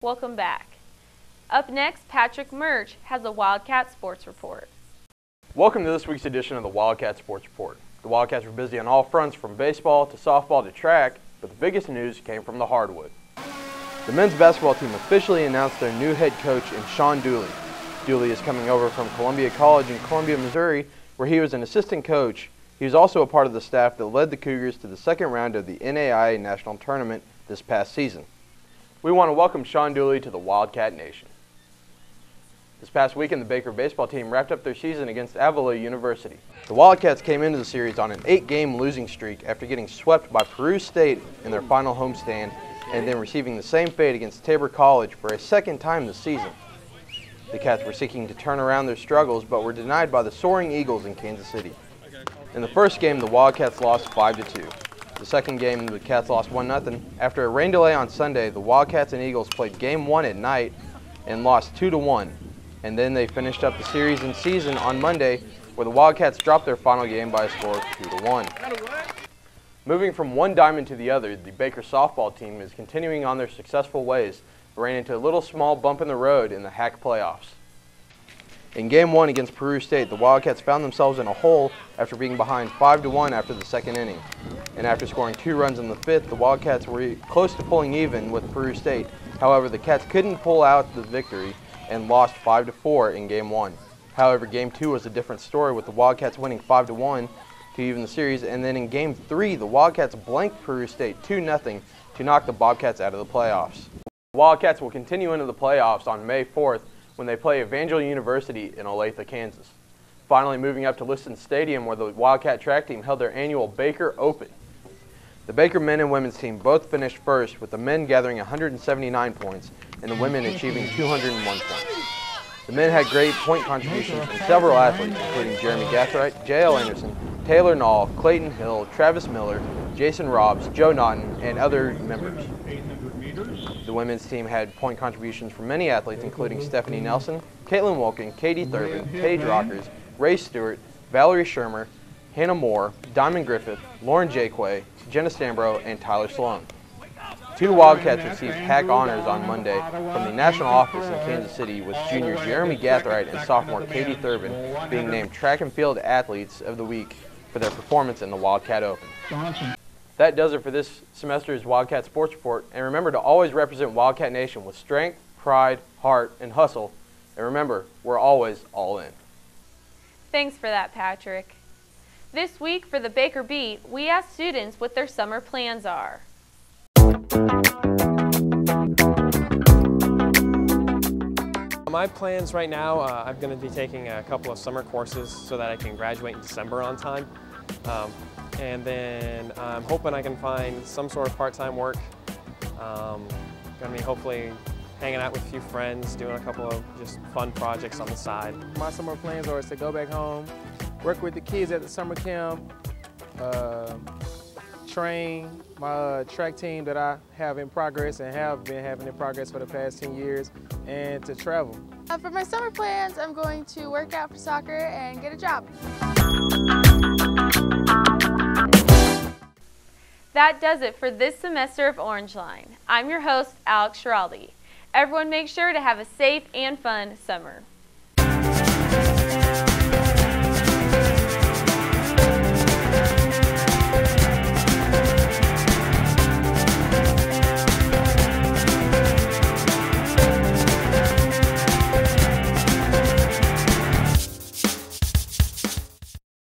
Welcome back. Up next, Patrick Mirch has a Wildcat Sports Report. Welcome to this week's edition of the Wildcat Sports Report. The Wildcats were busy on all fronts, from baseball to softball to track, but the biggest news came from the hardwood. The men's basketball team officially announced their new head coach in Sean Dooley. Dooley is coming over from Columbia College in Columbia, Missouri, where he was an assistant coach. He was also a part of the staff that led the Cougars to the second round of the NAIA National Tournament this past season. We want to welcome Sean Dooley to the Wildcat Nation. This past weekend, the Baker baseball team wrapped up their season against Avila University. The Wildcats came into the series on an 8-game losing streak after getting swept by Peru State in their final homestand and then receiving the same fate against Tabor College for a second time this season. The Cats were seeking to turn around their struggles but were denied by the Soaring Eagles in Kansas City. In the first game, the Wildcats lost 5-2. The second game, the Cats lost 1-0. After a rain delay on Sunday, the Wildcats and Eagles played Game 1 at night and lost 2-1. And then they finished up the series and season on Monday, where the Wildcats dropped their final game by a score of 2-1. Moving from one diamond to the other, the Baker softball team is continuing on their successful ways, but ran into a little small bump in the road in the HAC playoffs. In Game 1 against Peru State, the Wildcats found themselves in a hole after being behind 5-1 after the second inning. And after scoring 2 runs in the fifth, the Wildcats were close to pulling even with Peru State. However, the Cats couldn't pull out the victory and lost 5-4 in Game 1. However, Game 2 was a different story, with the Wildcats winning 5-1 to even the series. And then in Game 3, the Wildcats blanked Peru State 2-0 to knock the Bobcats out of the playoffs. The Wildcats will continue into the playoffs on May 4th when they play Evangel University in Olathe, Kansas. Finally, moving up to Liston Stadium, where the Wildcat track team held their annual Baker Open. The Baker men and women's team both finished first, with the men gathering 179 points and the women achieving 201 points. The men had great point contributions from several athletes, including Jeremy Gathright, J.L. Anderson, Taylor Nall, Clayton Hill, Travis Miller, Jason Robbs, Joe Naughton, and other members. The women's team had point contributions from many athletes, including Stephanie Nelson, Caitlin Wilkin, Katie Thurman, Paige Rockers, Ray Stewart, Valerie Shermer, Hannah Moore, Diamond Griffith, Lauren Jaquay, Jenna Stambro, and Tyler Sloan. 2 Wildcats received HAC honors on Monday from the national office in Kansas City, with junior Jeremy Gathright and sophomore Katie Thurman being named Track and Field Athletes of the Week for their performance in the Wildcat Open. That does it for this semester's Wildcat Sports Report, and remember to always represent Wildcat Nation with strength, pride, heart, and hustle. And remember, we're always all in. Thanks for that, Patrick. This week for the Baker Beat, we asked students what their summer plans are. My plans right now, I'm going to be taking a couple of summer courses so that I can graduate in December on time. And then I'm hoping I can find some sort of part-time work. Going to be hopefully hanging out with a few friends, doing a couple of just fun projects on the side. My summer plans are to go back home, work with the kids at the summer camp, train my track team that I have in progress and have been having in progress for the past 10 years, and to travel. For my summer plans, I'm going to work out for soccer and get a job. That does it for this semester of Orangeline. I'm your host, Alex Schiraldi. Everyone make sure to have a safe and fun summer.